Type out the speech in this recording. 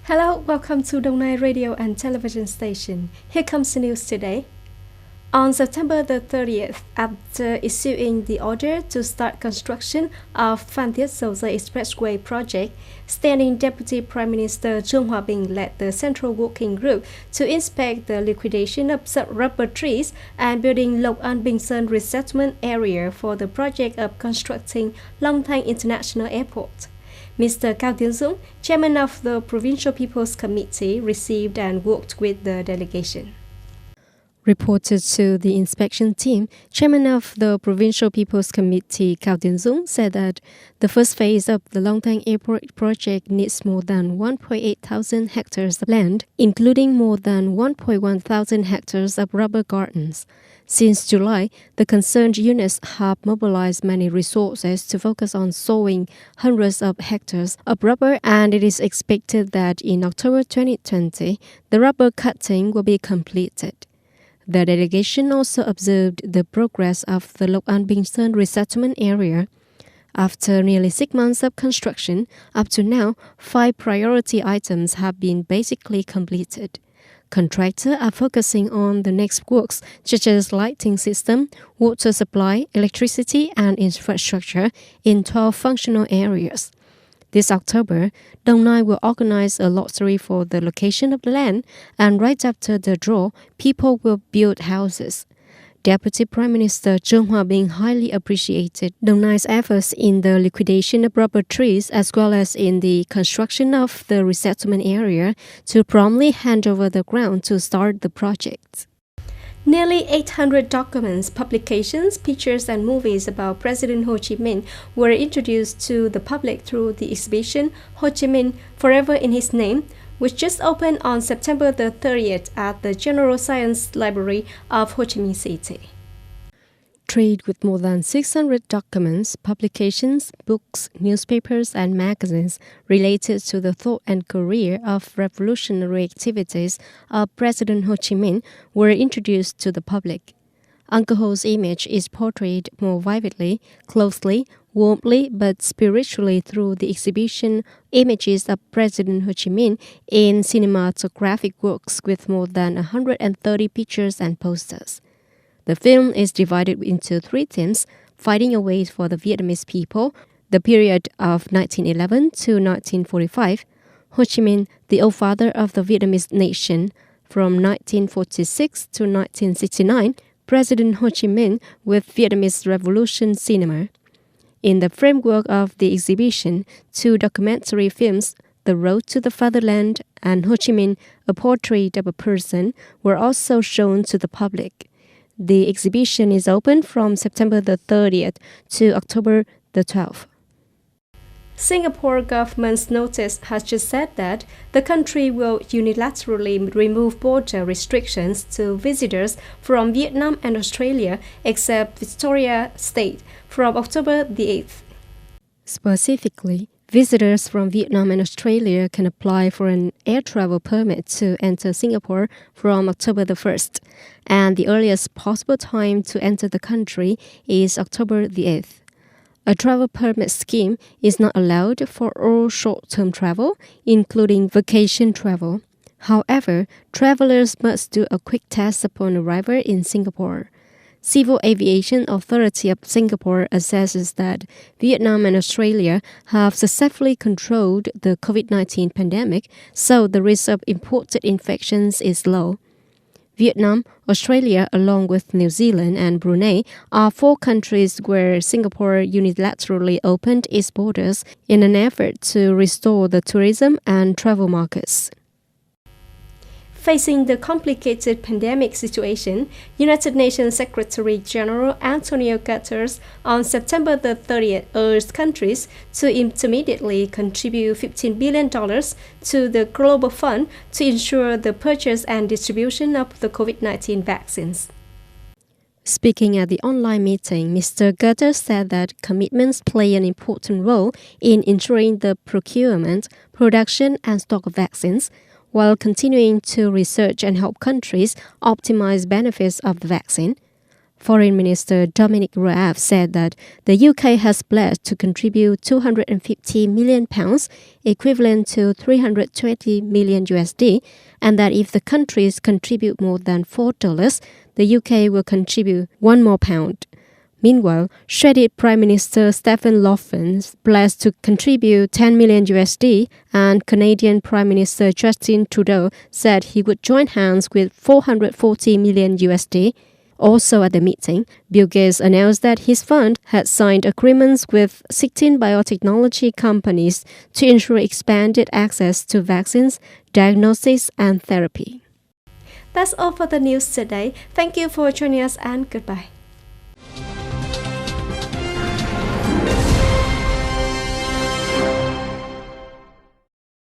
Hello, welcome to Đồng Nai Radio and Television Station. Here comes the news today. On September the 30th, after issuing the order to start construction of Phan Thiết Dầu Giây Expressway project, Standing Deputy Prime Minister Trương Hòa Bình led the Central Working Group to inspect the liquidation of rubber trees and building Lộc An Bình Sơn resettlement area for the project of constructing Long Thanh International Airport. Mr. Cao Tiến Dũng, chairman of the Provincial People's Committee, received and worked with the delegation. Reported to the inspection team, chairman of the Provincial People's Committee, Cao Tiến Dũng, said that the first phase of the Long Thanh Airport project needs more than 1.8 thousand hectares of land, including more than 1.1 thousand hectares of rubber gardens. Since July, the concerned units have mobilized many resources to focus on sowing hundreds of hectares of rubber, and it is expected that in October 2020, the rubber cutting will be completed. The delegation also observed the progress of the Lộc An Bình Sơn resettlement area. After nearly 6 months of construction, up to now, 5 priority items have been basically completed. Contractors are focusing on the next works such as lighting system, water supply, electricity, and infrastructure in 12 functional areas. This October, Đồng Nai will organize a lottery for the location of the land, and right after the draw, people will build houses. Deputy Prime Minister Trương Hòa Bình highly appreciated Đồng Nai's efforts in the liquidation of rubber trees as well as in the construction of the resettlement area to promptly hand over the ground to start the project. Nearly 800 documents, publications, pictures, and movies about President Ho Chi Minh were introduced to the public through the exhibition Ho Chi Minh Forever in His Name, which just opened on September the 30th at the General Science Library of Ho Chi Minh City. Trade with more than 600 documents, publications, books, newspapers, and magazines related to the thought and career of revolutionary activities of President Ho Chi Minh were introduced to the public. Uncle Ho's image is portrayed more vividly, closely, warmly, but spiritually through the exhibition Images of President Ho Chi Minh in cinematographic works with more than 130 pictures and posters. The film is divided into 3 themes: fighting a way for the Vietnamese people, the period of 1911 to 1945, Ho Chi Minh, the old father of the Vietnamese nation, from 1946 to 1969, President Ho Chi Minh with Vietnamese Revolution cinema. In the framework of the exhibition, 2 documentary films, The Road to the Fatherland and Ho Chi Minh, A Portrait of a Person, were also shown to the public. The exhibition is open from September the 30th to October the 12th. Singapore government's notice has just said that the country will unilaterally remove border restrictions to visitors from Vietnam and Australia, except Victoria State, from October the 8th. Specifically, visitors from Vietnam and Australia can apply for an air travel permit to enter Singapore from October the 1st, and the earliest possible time to enter the country is October the 8th. A travel permit scheme is not allowed for all short-term travel, including vacation travel. However, travelers must do a quick test upon arrival in Singapore. Civil Aviation Authority of Singapore assesses that Vietnam and Australia have successfully controlled the COVID-19 pandemic, so the risk of imported infections is low. Vietnam, Australia, along with New Zealand and Brunei, are 4 countries where Singapore unilaterally opened its borders in an effort to restore the tourism and travel markets. Facing the complicated pandemic situation, United Nations Secretary-General Antonio Guterres on September the 30th urged countries to immediately contribute $15 billion to the Global Fund to ensure the purchase and distribution of the COVID-19 vaccines. Speaking at the online meeting, Mr. Guterres said that commitments play an important role in ensuring the procurement, production, and stock of vaccines, while continuing to research and help countries optimize benefits of the vaccine. Foreign Minister Dominic Raab said that the UK has pledged to contribute £250 million, equivalent to 320 million USD, and that if the countries contribute more than $4, the UK will contribute £1 more. Meanwhile, Swedish Prime Minister Stefan Löfven pledged to contribute 10 million USD, and Canadian Prime Minister Justin Trudeau said he would join hands with 440 million USD. Also at the meeting, Bill Gates announced that his fund had signed agreements with 16 biotechnology companies to ensure expanded access to vaccines, diagnostics, and therapy. That's all for the news today. Thank you for joining us and goodbye.